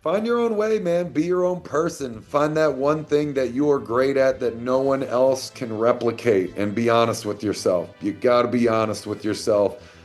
Find your own way, man. Be your own person. Find that one thing that you are great at that no one else can replicate and be honest with yourself. You got to be honest with yourself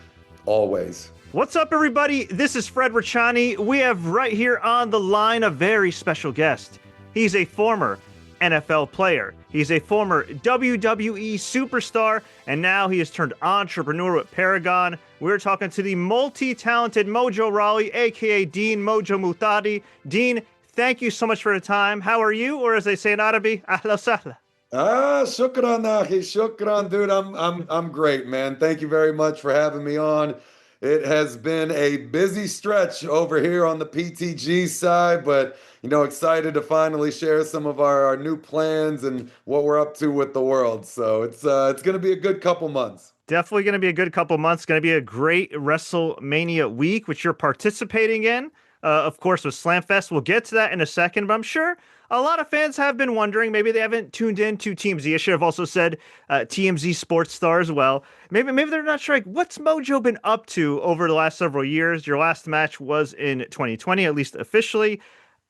always. What's up, everybody? This is Fred Richani. We have right here on the line a very special guest. He's a former NFL player. He's a former WWE superstar, and now he has turned entrepreneur with Paragon. We're talking to the multi-talented Mojo Rawley, aka Dean Mojo Muhtadi. Dean, thank you so much for the time. How are you? Or as they say in Arabic, ahla sahla. Shukran, Nahi. Shukran, dude. I'm great, man. Thank you very much for having me on. It has been a busy stretch over here on the PTG side, but excited to finally share some of our new plans and what we're up to with the world. So it's going to be a good couple months. Definitely going to be a good couple months. Going to be a great WrestleMania week, which you're participating in. Of course, with Slamfest. We'll get to that in a second, but I'm sure a lot of fans have been wondering. Maybe they haven't tuned in to TMZ. I should have also said TMZ Sports Star as well. Maybe they're not sure. Like, what's Mojo been up to over the last several years? Your last match was in 2020, at least officially.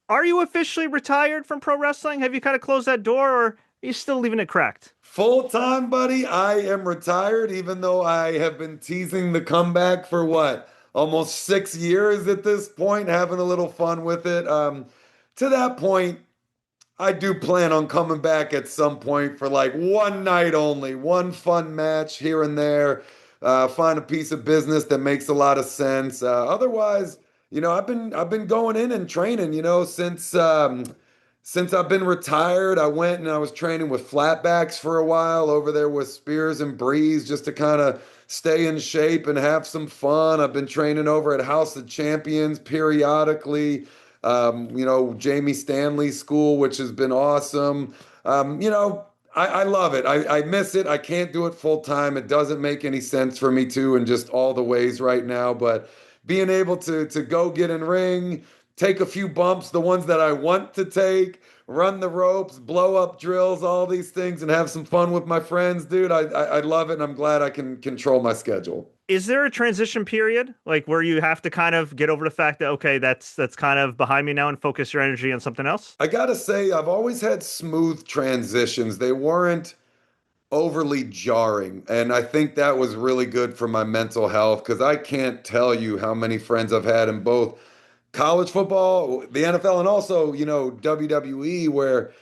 Are you officially retired from pro wrestling? Have you kind of closed that door, or are you still leaving it cracked? Full time, buddy. I am retired, even though I have been teasing the comeback for what? Almost 6 years at this point, having a little fun with it. To that point, I do plan on coming back at some point for like one night only, one fun match here and there. Find a piece of business that makes a lot of sense. Otherwise, I've been going in and training. Since I've been retired, I went and I was training with flatbacks for a while over there with Spears and Breeze just to kind of stay in shape and have some fun. I've been training over at House of Champions periodically. Jamie Stanley's school, which has been awesome. I love it. I miss it. I can't do it full time. It doesn't make any sense for me to in just all the ways right now. But being able to go get in ring, take a few bumps, the ones that I want to take, run the ropes, blow up drills, all these things, and have some fun with my friends, dude. I love it, and I'm glad I can control my schedule. Is there a transition period, like where you have to kind of get over the fact that, okay, that's kind of behind me now and focus your energy on something else? I gotta say, I've always had smooth transitions. They weren't overly jarring. And I think that was really good for my mental health because I can't tell you how many friends I've had in both college football, the NFL, and also, WWE, where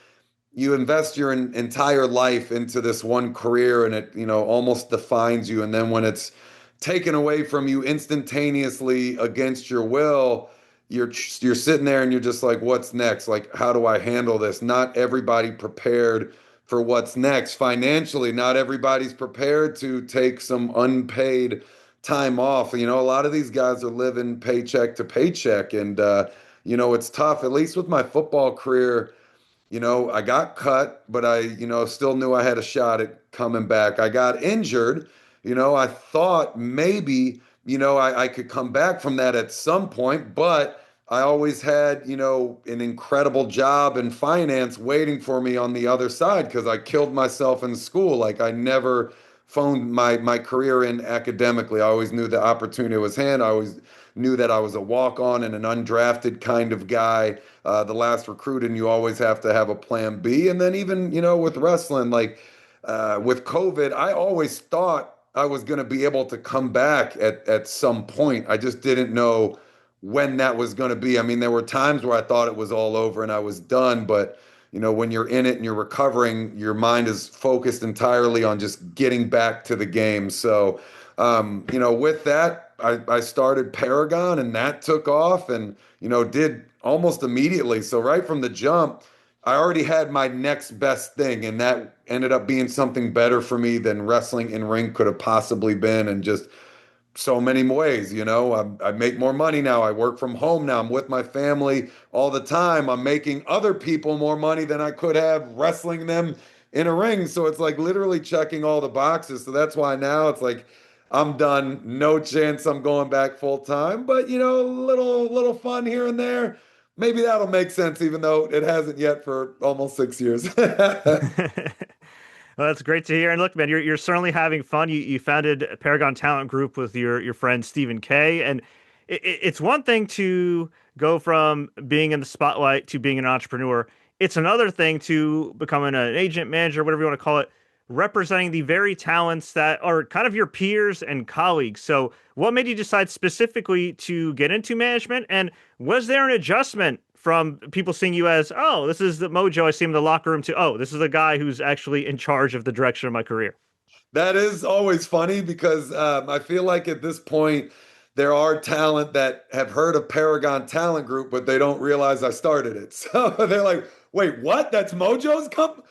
you invest your entire life into this one career and it, almost defines you. And then when it's taken away from you instantaneously against your will, you're sitting there and you're just like, what's next? Like, how do I handle this? Not everybody prepared for what's next financially. Not everybody's prepared to take some unpaid time off. A lot of these guys are living paycheck to paycheck, and it's tough. At least with my football career, I got cut, but I, still knew I had a shot at coming back. I got injured. I thought maybe, I could come back from that at some point, but I always had, an incredible job in finance waiting for me on the other side because I killed myself in school. Like I never phoned my career in academically. I always knew the opportunity was hand. I always knew that I was a walk-on and an undrafted kind of guy, the last recruit, and you always have to have a plan B. And then even, with wrestling, like with COVID, I always thought I was going to be able to come back at some point. I just didn't know when that was going to be. I mean, there were times where I thought it was all over and I was done, but when you're in it and you're recovering, your mind is focused entirely on just getting back to the game. So, with that, I started Paragon and that took off and, did almost immediately. So right from the jump, I already had my next best thing, and that ended up being something better for me than wrestling in ring could have possibly been, and just so many ways. I make more money now. I work from home now. I'm with my family all the time. I'm making other people more money than I could have wrestling them in a ring. So it's like literally checking all the boxes. So that's why now it's like I'm done. No chance I'm going back full time. But a little fun here and there. Maybe that'll make sense, even though it hasn't yet for almost 6 years. Well, that's great to hear. And look, man, you're certainly having fun. You founded Paragon Talent Group with your friend Steven Kaye, and it's one thing to go from being in the spotlight to being an entrepreneur. It's another thing to becoming an agent, manager, whatever you want to call it, representing the very talents that are kind of your peers and colleagues. So, what made you decide specifically to get into management? And was there an adjustment from people seeing you as, oh, this is the Mojo I see him in the locker room, to, oh, this is the guy who's actually in charge of the direction of my career? That is always funny because I feel like at this point there are talent that have heard of Paragon Talent Group, but they don't realize I started it. So they're like, "Wait, what? That's Mojo's company?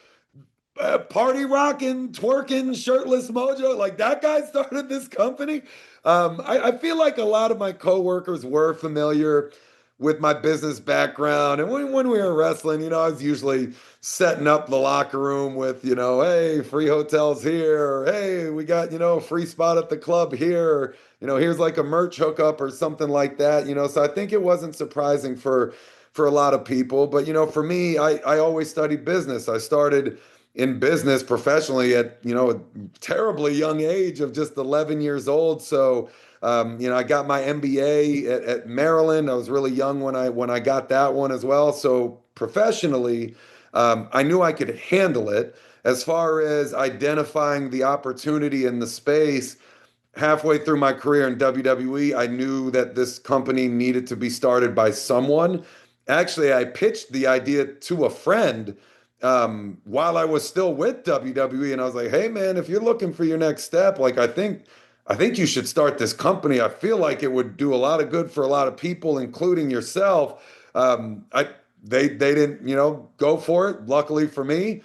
Party rocking, twerking, shirtless Mojo? Like that guy started this company?" I feel like a lot of my coworkers were familiar with my business background. And when we were wrestling, I was usually setting up the locker room with, hey, free hotels here, or hey, we got, a free spot at the club here, or, here's like a merch hookup or something like that, So I think it wasn't surprising for a lot of people. But, for me, I always studied business. I started in business professionally at, a terribly young age of just 11 years old. So, I got my MBA at Maryland. I was really young when I got that one as well. So professionally, I knew I could handle it. As far as identifying the opportunity in the space, halfway through my career in WWE, I knew that this company needed to be started by someone. Actually, I pitched the idea to a friend while I was still with WWE, and I was like, "Hey, man, if you're looking for your next step, like I think you should start this company. I feel like it would do a lot of good for a lot of people, including yourself." They didn't, go for it. Luckily for me.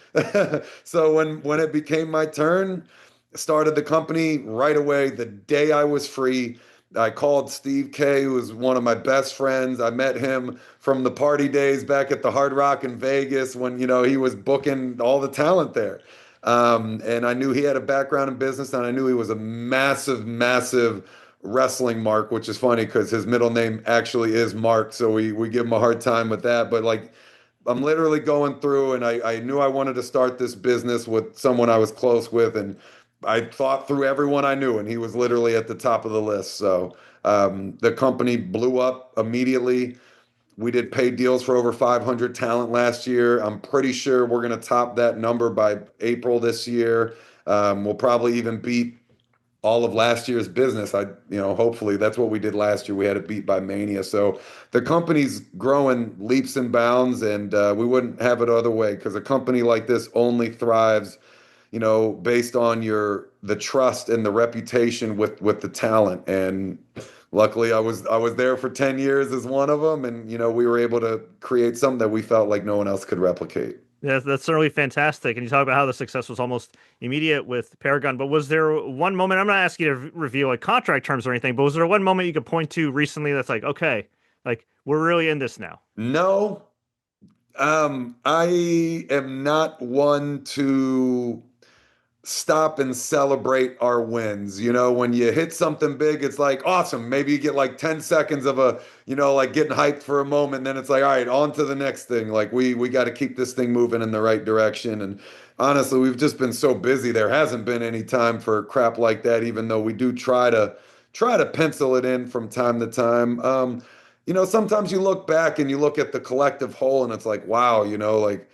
So when it became my turn, I started the company right away. The day I was free, I called Steve Kaye, who was one of my best friends. I met him from the party days back at the Hard Rock in Vegas when, he was booking all the talent there. And I knew he had a background in business, and I knew he was a massive, massive wrestling mark, which is funny because his middle name actually is Mark. So we give him a hard time with that. But like, I'm literally going through, and I knew I wanted to start this business with someone I was close with. And I thought through everyone I knew, and he was literally at the top of the list. So the company blew up immediately. We did paid deals for over 500 talent last year. I'm pretty sure we're going to top that number by April this year. We'll probably even beat all of last year's business. Hopefully that's what we did last year. We had it beat by Mania. So the company's growing leaps and bounds, and we wouldn't have it other way because a company like this only thrives, based on the trust and the reputation with the talent. And luckily, I was there for 10 years as one of them, and we were able to create something that we felt like no one else could replicate. Yeah, that's certainly fantastic. And you talk about how the success was almost immediate with Paragon. But was there one moment? I'm not asking you to reveal like contract terms or anything, but was there one moment you could point to recently that's like, okay, like we're really in this now? No, I am not one to stop and celebrate our wins. When you hit something big, it's like awesome. Maybe you get like 10 seconds of like getting hyped for a moment. Then it's like, all right, on to the next thing. Like we got to keep this thing moving in the right direction. And honestly, we've just been so busy. There hasn't been any time for crap like that, even though we do try to pencil it in from time to time. Sometimes you look back and you look at the collective whole and it's like, wow, like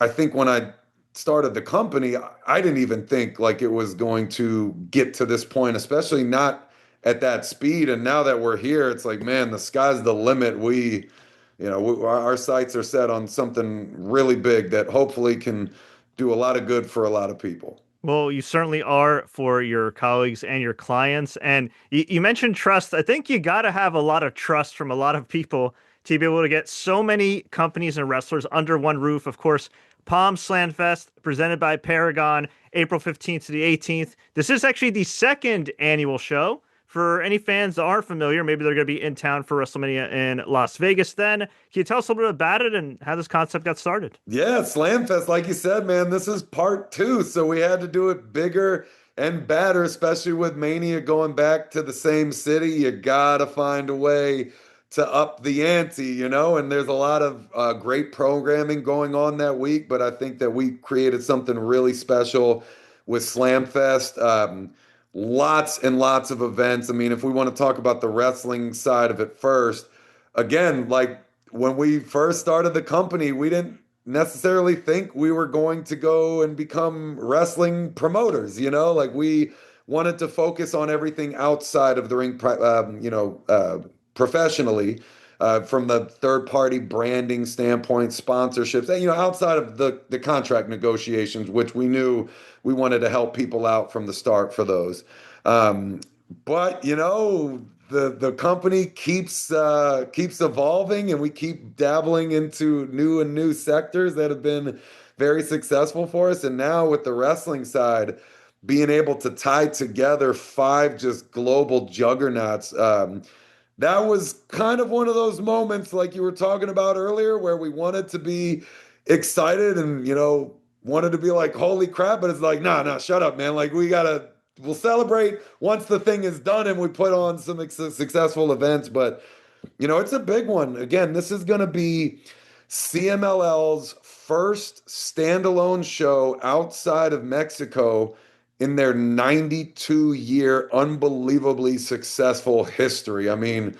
I think when I started the company, I didn't even think like it was going to get to this point, especially not at that speed. And now that we're here, it's like, man, the sky's the limit. Our sights are set on something really big that hopefully can do a lot of good for a lot of people. Well, you certainly are for your colleagues and your clients. And you mentioned trust. I think you got to have a lot of trust from a lot of people to be able to get so many companies and wrestlers under one roof. Of course, Palm Slam Fest presented by Paragon, April 15th to the 18th. This is actually the second annual show. For any fans that aren't familiar, maybe they're going to be in town for WrestleMania in Las Vegas then. Can you tell us a little bit about it and how this concept got started? Yeah, Slam Fest, like you said, man, this is part two. So we had to do it bigger and badder, especially with Mania going back to the same city. You gotta find a way to up the ante, and there's a lot of great programming going on that week, but I think that we created something really special with Slam Fest. lots and lots of events. I mean, if we want to talk about the wrestling side of it first, again, like when we first started the company, we didn't necessarily think we were going to go and become wrestling promoters, like we wanted to focus on everything outside of the ring, professionally. From the third party branding standpoint, sponsorships, and outside of the contract negotiations, which we knew we wanted to help people out from the start for those. Um, but the company keeps evolving, and we keep dabbling into new sectors that have been very successful for us. And now with the wrestling side, being able to tie together five just global juggernauts. That was kind of one of those moments like you were talking about earlier where we wanted to be excited and wanted to be like holy crap, but it's like nah, shut up, man. Like we'll celebrate once the thing is done and we put on some successful events. But it's a big one. Again, this is going to be CMLL's first standalone show outside of Mexico in their 92-year unbelievably successful history. I mean,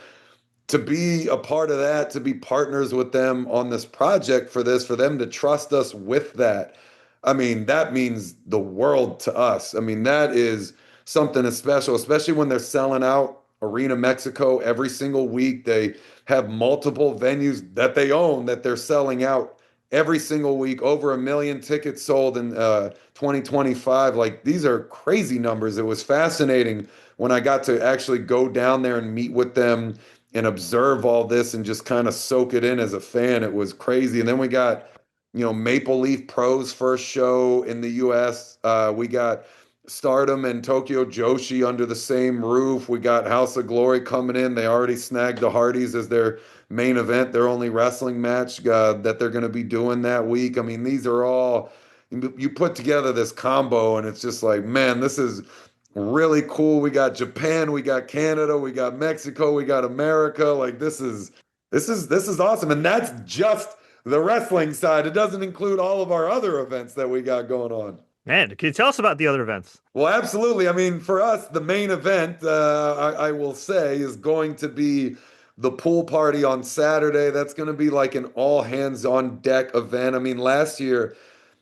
to be a part of that, to be partners with them on this project for this, for them to trust us with that, I mean, that means the world to us. I mean, that is something special, especially when they're selling out Arena Mexico every single week. They have multiple venues that they own that they're selling out every single week, over 1 million tickets sold in 2025. Like these are crazy numbers. It was fascinating when I got to actually go down there and meet with them and observe all this and just kind of soak it in as a fan. It was crazy. And then we got, Maple Leaf Pro's first show in the US. We got Stardom and Tokyo Joshi under the same roof. We got House of Glory coming in. They already snagged the Hardys as their main event, their only wrestling match that they're going to be doing that week. I mean, these are all, you put together this combo and it's just like, man, this is really cool. We got Japan, we got Canada, we got Mexico, we got America. Like this is awesome. And that's just the wrestling side. It doesn't include all of our other events that we got going on. Man, can you tell us about the other events? Well, absolutely. I mean, for us, the main event, I will say, is going to be the pool party on Saturday. That's going to be like an all hands on deck event. I mean, last year,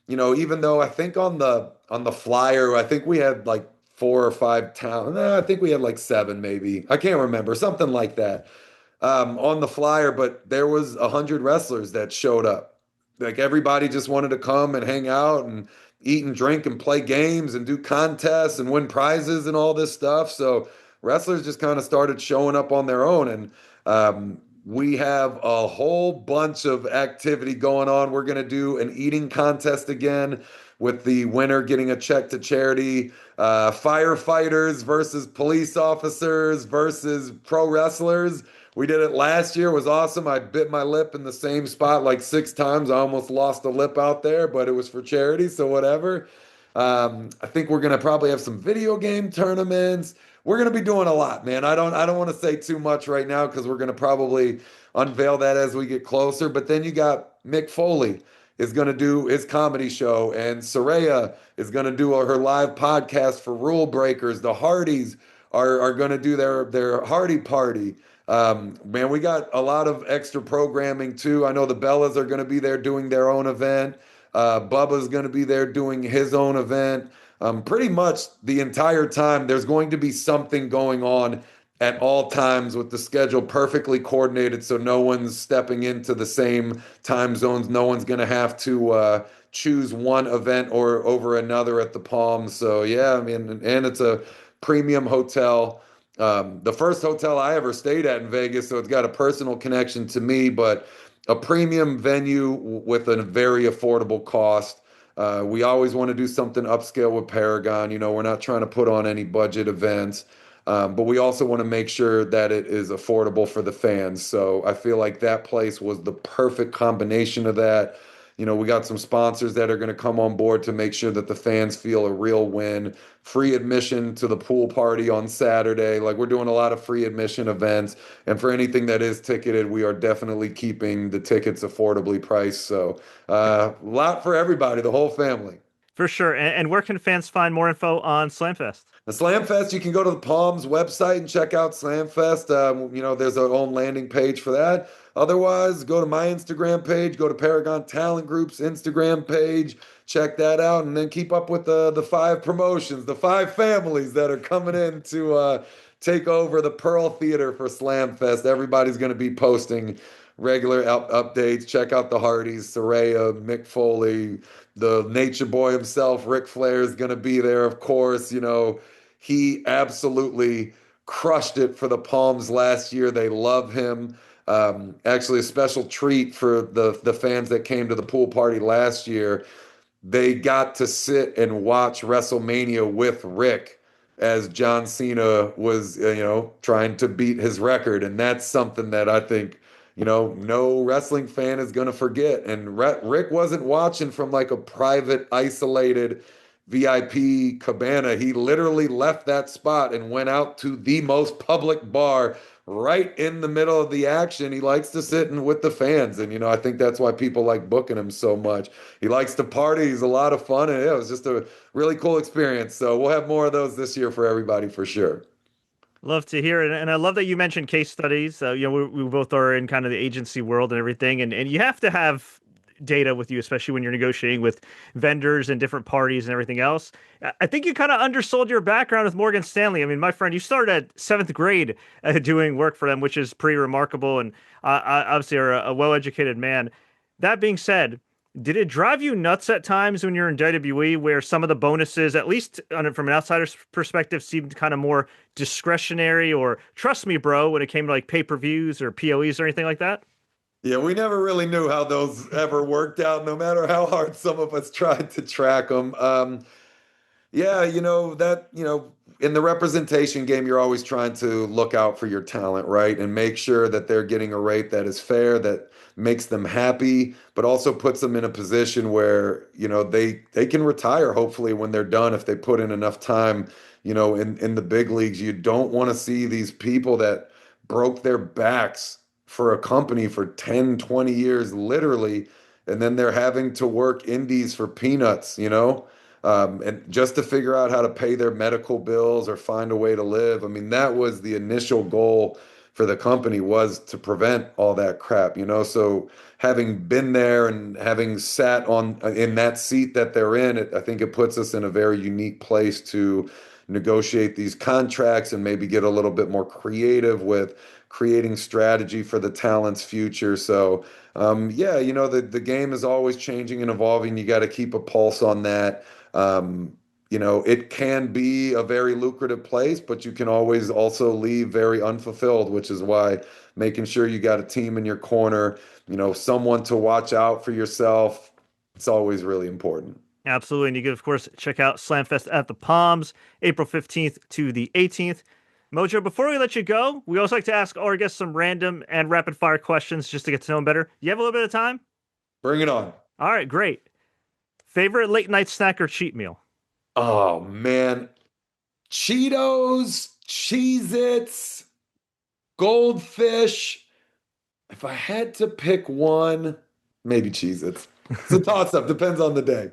even though I think on the flyer, I think we had like 4 or 5 towns. No, I think we had like seven, maybe. I can't remember, something like that, on the flyer. But there was 100 wrestlers that showed up. Like everybody just wanted to come and hang out and eat and drink and play games and do contests and win prizes and all this stuff. So wrestlers just kind of started showing up on their own. And we have a whole bunch of activity going on. We're going to do an eating contest again with the winner getting a check to charity. Firefighters versus police officers versus pro wrestlers. We did it last year. It was awesome. I bit my lip in the same spot like 6 times. I almost lost a lip out there, but it was for charity, so whatever. I think we're gonna probably have some video game tournaments. We're gonna be doing a lot, man. I don't want to say too much right now because we're gonna probably unveil that as we get closer. But then you got Mick Foley is gonna do his comedy show, and Soraya is gonna do her live podcast for Rule Breakers. The Hardys are gonna do their Hardy Party. Man, we got a lot of extra programming too. I know the Bellas are going to be there doing their own event. Bubba's going to be there doing his own event. Pretty much the entire time, there's going to be something going on at all times with the schedule perfectly coordinated so no one's stepping into the same time zones. No one's going to have to choose one event or over another at the Palms. So, yeah, I mean, and it's a premium hotel. The first hotel I ever stayed at in Vegas, so it's got a personal connection to me, but a premium venue with a very affordable cost. We always want to do something upscale with Paragon. We're not trying to put on any budget events, but we also want to make sure that it is affordable for the fans. So I feel like that place was the perfect combination of that. We got some sponsors that are going to come on board to make sure that the fans feel a real win. Free admission to the pool party on Saturday. Like we're doing a lot of free admission events. And for anything that is ticketed, we are definitely keeping the tickets affordably priced. So a lot for everybody, the whole family. For sure. And where can fans find more info on Slamfest? The Slamfest, you can go to the Palms website and check out Slamfest. There's our own landing page for that. Otherwise, go to my Instagram page, go to Paragon Talent Group's Instagram page, check that out, and then keep up with the five promotions, the five families that are coming in to take over the Pearl Theater for Slamfest. Everybody's going to be posting regular updates. Check out the Hardys, Saraya, Mick Foley, the Nature Boy himself, Ric Flair is going to be there, of course. He absolutely crushed it for the Palms last year. They love him. Actually, a special treat for the fans that came to the pool party last year. They got to sit and watch WrestleMania with Rick as John Cena was, trying to beat his record. And that's something that I think, no wrestling fan is going to forget. And Rick wasn't watching from like a private, isolated VIP cabana. He literally left that spot and went out to the most public bar right in the middle of the action. He likes to sit in with the fans. And, I think that's why people like booking him so much. He likes to party. He's a lot of fun. And it was just a really cool experience. So we'll have more of those this year for everybody for sure. Love to hear it. And I love that you mentioned case studies. We both are in kind of the agency world and everything. And you have to have data with you, especially when you're negotiating with vendors and different parties and everything else. I think you kind of undersold your background with Morgan Stanley. I mean, my friend, you started at seventh grade doing work for them, which is pretty remarkable. And obviously are a well-educated man. That being said, did it drive you nuts at times when you're in WWE where some of the bonuses, at least from an outsider's perspective, seemed kind of more discretionary or trust me, bro, when it came to like pay-per-views or POEs or anything like that? Yeah, we never really knew how those ever worked out, no matter how hard some of us tried to track them. Yeah, in the representation game, you're always trying to look out for your talent, right? And make sure that they're getting a rate that is fair, that makes them happy, but also puts them in a position where, they can retire hopefully when they're done if they put in enough time, in the big leagues. You don't want to see these people that broke their backs for a company for 10, 20 years, literally, and then they're having to work indies for peanuts, and just to figure out how to pay their medical bills or find a way to live. I mean, that was the initial goal for the company, was to prevent all that crap, So having been there and having sat in that seat that they're in, I think it puts us in a very unique place to negotiate these contracts and maybe get a little bit more creative with creating strategy for the talent's future. So, yeah, the game is always changing and evolving. You got to keep a pulse on that. It can be a very lucrative place, but you can always also leave very unfulfilled, which is why making sure you got a team in your corner, someone to watch out for yourself, it's always really important. Absolutely. And you can, of course, check out Slamfest at the Palms, April 15th to the 18th. Mojo, before we let you go, we always like to ask our guests some random and rapid fire questions just to get to know them better. You have a little bit of time? Bring it on. All right, great. Favorite late night snack or cheat meal? Oh, man. Cheetos, Cheez-Its, Goldfish. If I had to pick one, maybe Cheez-Its. It's a toss-up. Depends on the day.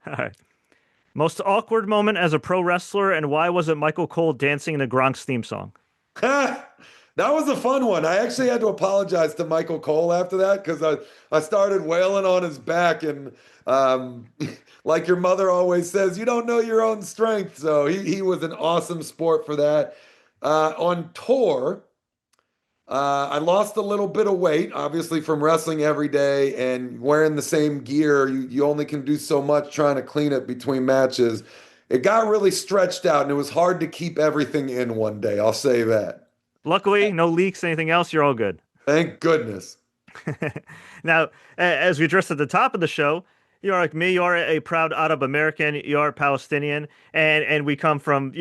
All right. Most awkward moment as a pro wrestler, and why was it Michael Cole dancing in the Gronk's theme song? That was a fun one. I actually had to apologize to Michael Cole after that because I started wailing on his back. And like your mother always says, you don't know your own strength. So he was an awesome sport for that. On tour, I lost a little bit of weight, obviously, from wrestling every day and wearing the same gear. You only can do so much trying to clean it between matches. It got really stretched out, and it was hard to keep everything in one day. I'll say that. Luckily, no leaks, anything else, you're all good. Thank goodness. Now, as we addressed at the top of the show, you're like me, you're a proud Arab American, you're Palestinian, and we come from,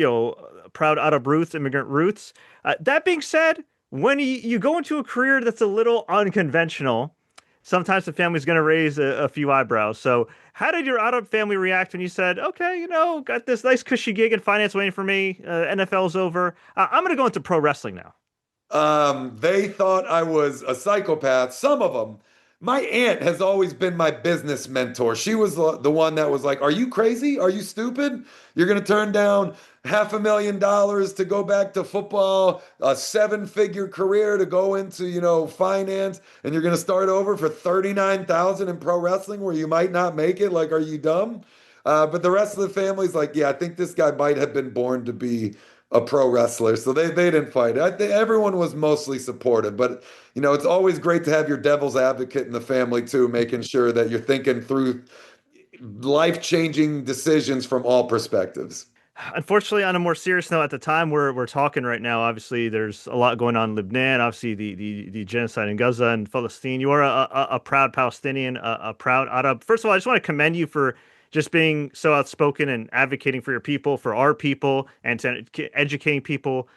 proud Arab roots, immigrant roots. That being said, when you go into a career that's a little unconventional, sometimes the family's going to raise a few eyebrows. So how did your Arab family react when you said, okay, got this nice cushy gig in finance waiting for me, NFL's over, I'm going to go into pro wrestling now? They thought I was a psychopath, some of them. My aunt has always been my business mentor. She was the one that was like, "Are you crazy? Are you stupid? You're going to turn down $500,000 to go back to football, a seven-figure career to go into, finance, and you're going to start over for 39,000 in pro wrestling where you might not make it? Like, are you dumb?" But the rest of the family's like, "Yeah, I think this guy might have been born to be a pro wrestler." So they didn't fight. I think everyone was mostly supportive, but it's always great to have your devil's advocate in the family too, making sure that you're thinking through life-changing decisions from all perspectives. Unfortunately, on a more serious note, at the time we're talking right now, obviously there's a lot going on in Lebanon. Obviously, the genocide in Gaza and Palestine. You are a proud Palestinian, a proud Arab. First of all, I just want to commend you for just being so outspoken and advocating for your people, for our people, and to educating people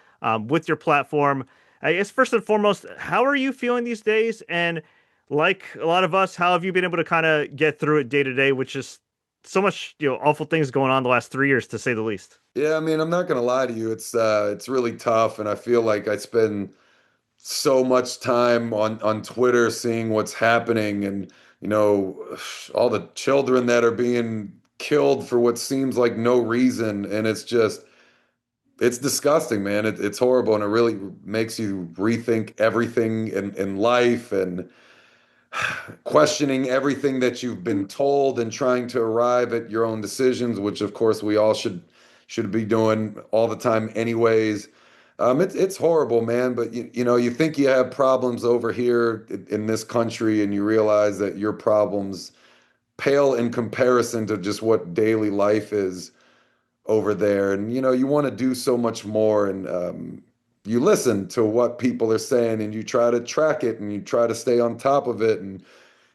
with your platform. I guess first and foremost, how are you feeling these days? And like a lot of us, how have you been able to kind of get through it day to day, which is so much, awful things going on the last 3 years, to say the least. Yeah, I mean, I'm not gonna lie to you. It's really tough, and I feel like I spend so much time on Twitter seeing what's happening, and you know, all the children that are being killed for what seems like no reason, and it's disgusting, man. It's horrible, and it really makes you rethink everything in life and questioning everything that you've been told and trying to arrive at your own decisions, which of course we all should be doing all the time anyways. It's horrible, man, but you think you have problems over here in this country and you realize that your problems pale in comparison to just what daily life is over there. And you want to do so much more, and you listen to what people are saying and you try to track it and you try to stay on top of it, and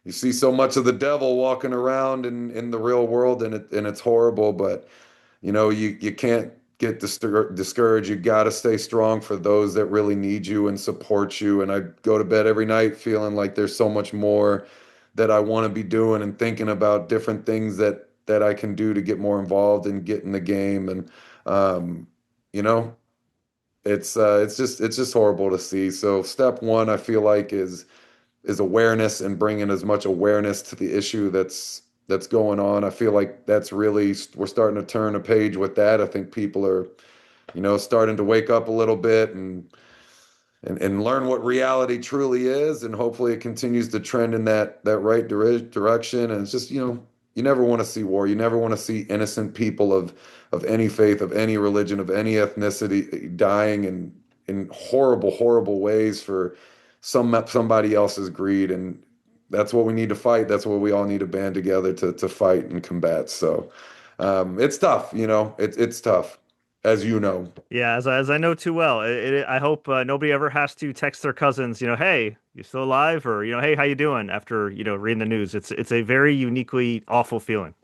you see so much of the devil walking around in the real world, and it's horrible. But you can't get discouraged. You got to stay strong for those that really need you and support you. And I go to bed every night feeling like there's so much more that I want to be doing, and thinking about different things that I can do to get more involved and get in the game. And you know, it's just horrible to see. So step one, I feel like is awareness, and bringing as much awareness to the issue that's going on. I feel like that's really, we're starting to turn a page with that. I think people are, starting to wake up a little bit and learn what reality truly is, and hopefully it continues to trend in that right direction. And it's just, you never want to see war. You never want to see innocent people of any faith, of any religion, of any ethnicity dying in horrible, horrible ways for somebody else's greed. And that's what we need to fight. That's what we all need to band together to fight and combat. So it's tough, it's tough, as you know. Yeah, as I know too well. I hope nobody ever has to text their cousins, hey, you still alive, or hey, how you doing? After reading the news, it's a very uniquely awful feeling.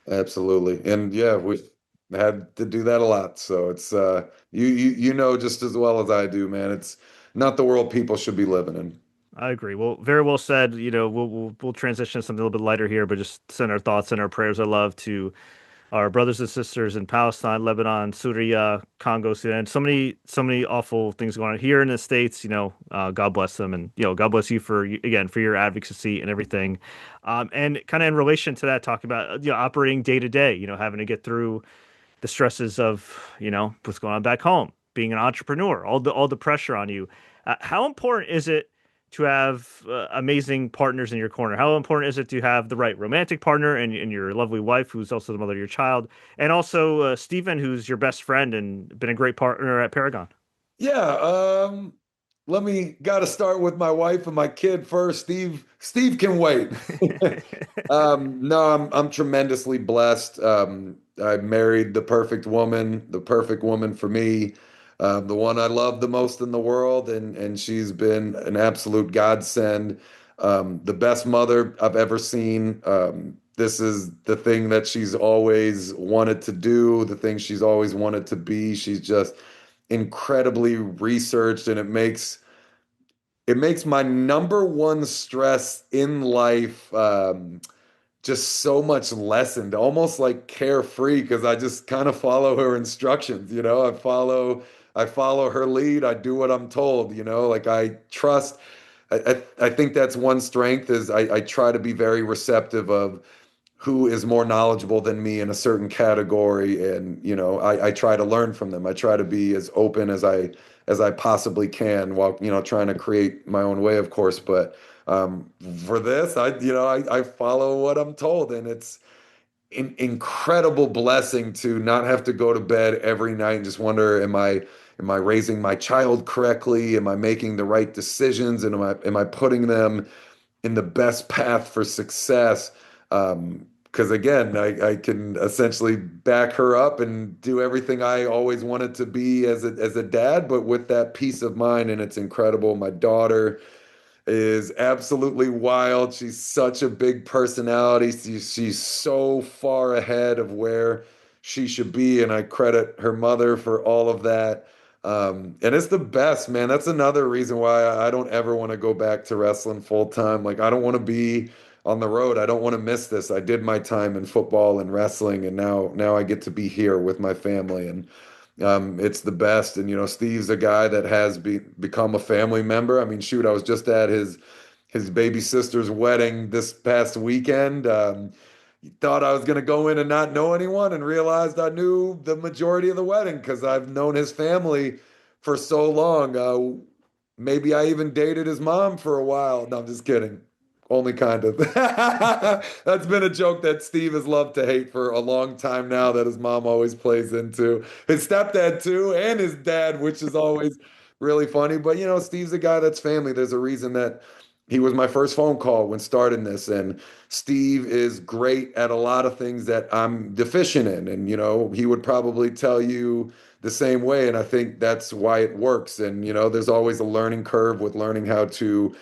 Absolutely. And yeah, we've had to do that a lot. So it's you know just as well as I do, man. It's not the world people should be living in. I agree. Well, very well said. We'll transition to something a little bit lighter here, but just send our thoughts and our prayers of love to our brothers and sisters in Palestine, Lebanon, Syria, Congo, Sudan. So many awful things going on here in the States. God bless them, and God bless you for again for your advocacy and everything. And kind of in relation to that, talking about operating day to day. Having to get through the stresses of what's going on back home, being an entrepreneur, all the pressure on you. How important is it to have amazing partners in your corner? How important is it to have the right romantic partner and your lovely wife, who's also the mother of your child, and also Steven, who's your best friend and been a great partner at Paragon? Yeah, let me got to start with my wife and my kid first. Steve can wait. No, I'm tremendously blessed. I married the perfect woman for me, the one I love the most in the world, and she's been an absolute godsend. The best mother I've ever seen. This is the thing that she's always wanted to do, the thing she's always wanted to be. She's just incredibly researched, and it makes my number one stress in life just so much lessened, almost like carefree, because I just kind of follow her instructions. I follow her lead. I do what I'm told. Like I trust. I think that's one strength is I try to be very receptive of who is more knowledgeable than me in a certain category, and I try to learn from them. I try to be as open as I possibly can while trying to create my own way, of course. But for this, I follow what I'm told, and it's an incredible blessing to not have to go to bed every night and just wonder, am I raising my child correctly? Am I making the right decisions? And am I putting them in the best path for success? Because again, I can essentially back her up and do everything I always wanted to be as a dad, but with that peace of mind, and it's incredible. My daughter is absolutely wild. She's such a big personality. She's so far ahead of where she should be, and I credit her mother for all of that. And it's the best, man. That's another reason why I don't ever want to go back to wrestling full time. Like, I don't want to be on the road. I don't want to miss this. I did my time in football and wrestling, and now I get to be here with my family, and it's the best. And Steve's a guy that has become a family member. I mean, shoot, I was just at his baby sister's wedding this past weekend. Thought I was going to go in and not know anyone, and realized I knew the majority of the wedding because I've known his family for so long. Maybe I even dated his mom for a while. No, I'm just kidding. Only kind of. That's been a joke that Steve has loved to hate for a long time now, that his mom always plays into. His stepdad too, and his dad, which is always really funny. But Steve's a guy that's family. There's a reason that he was my first phone call when starting this. And Steve is great at a lot of things that I'm deficient in. And he would probably tell you the same way. And I think that's why it works. And there's always a learning curve with learning how to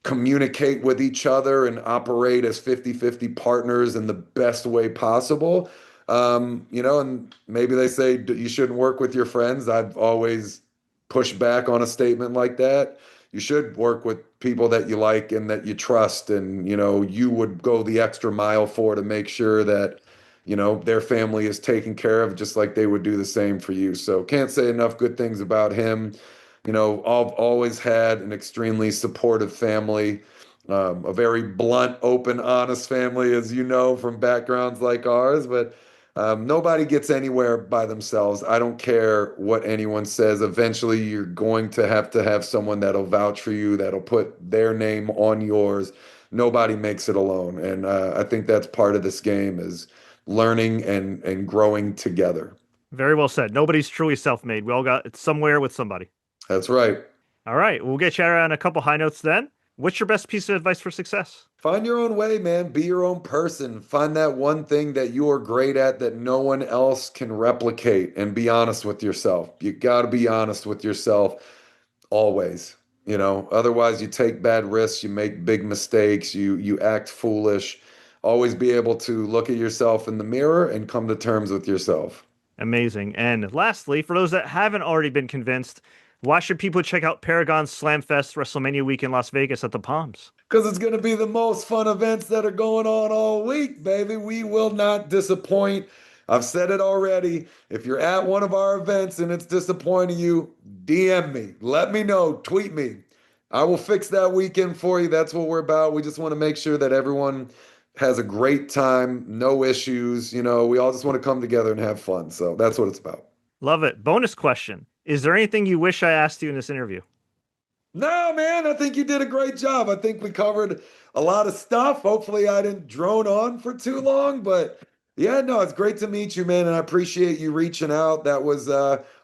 communicate with each other and operate as 50-50 partners in the best way possible. And maybe they say you shouldn't work with your friends. I've always pushed back on a statement like that. You should work with people that you like and that you trust, and you would go the extra mile for, to make sure that their family is taken care of, just like they would do the same for you. So can't say enough good things about him. I've always had an extremely supportive family, a very blunt, open, honest family, as you know, from backgrounds like ours. But nobody gets anywhere by themselves. I don't care what anyone says. Eventually, you're going to have someone that'll vouch for you, that'll put their name on yours. Nobody makes it alone. And I think that's part of this game, is learning and growing together. Very well said. Nobody's truly self-made. We all got it's somewhere with somebody. That's right. All right, we'll get you on a couple high notes then. What's your best piece of advice for success? Find your own way, man. Be your own person. Find that one thing that you are great at that no one else can replicate, and be honest with yourself. You got to be honest with yourself always. Otherwise you take bad risks, you make big mistakes, you act foolish. Always be able to look at yourself in the mirror and come to terms with yourself. Amazing. And lastly, for those that haven't already been convinced, why should people check out Paragon Slamfest WrestleMania week in Las Vegas at the Palms? Because it's going to be the most fun events that are going on all week, baby. We will not disappoint. I've said it already. If you're at one of our events and it's disappointing you, DM me. Let me know. Tweet me. I will fix that weekend for you. That's what we're about. We just want to make sure that everyone has a great time, no issues. We all just want to come together and have fun. So that's what it's about. Love it. Bonus question. Is there anything you wish I asked you in this interview? No, man, I think you did a great job. I think we covered a lot of stuff. Hopefully, I didn't drone on for too long, but yeah, no, it's great to meet you, man, and I appreciate you reaching out. That was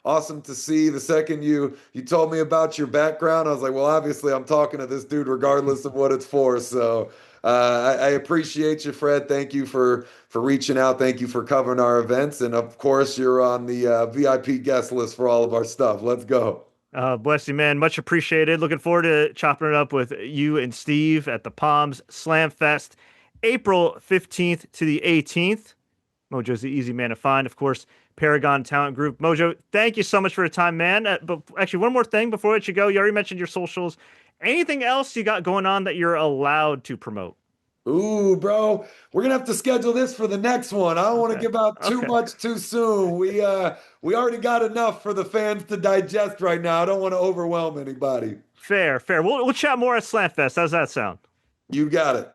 awesome to see. The second you told me about your background, I was like, well, obviously, I'm talking to this dude regardless of what it's for. So I appreciate you, Fred. Thank you for reaching out. Thank you for covering our events, and of course, you're on the VIP guest list for all of our stuff. Let's go. Bless you, man. Much appreciated. Looking forward to chopping it up with you and Steve at the Palms Slam Fest, April 15th to the 18th. Mojo's the easy man to find, of course. Paragon Talent Group. Mojo, thank you so much for your time, man. But actually, one more thing before I let you go. You already mentioned your socials. Anything else you got going on that you're allowed to promote? Ooh, bro, we're gonna have to schedule this for the next one. I don't want to Okay. give out too Okay. much too soon. We already got enough for the fans to digest right now. I don't want to overwhelm anybody. Fair, fair. We'll chat more at Slamfest. How's that sound? You got it.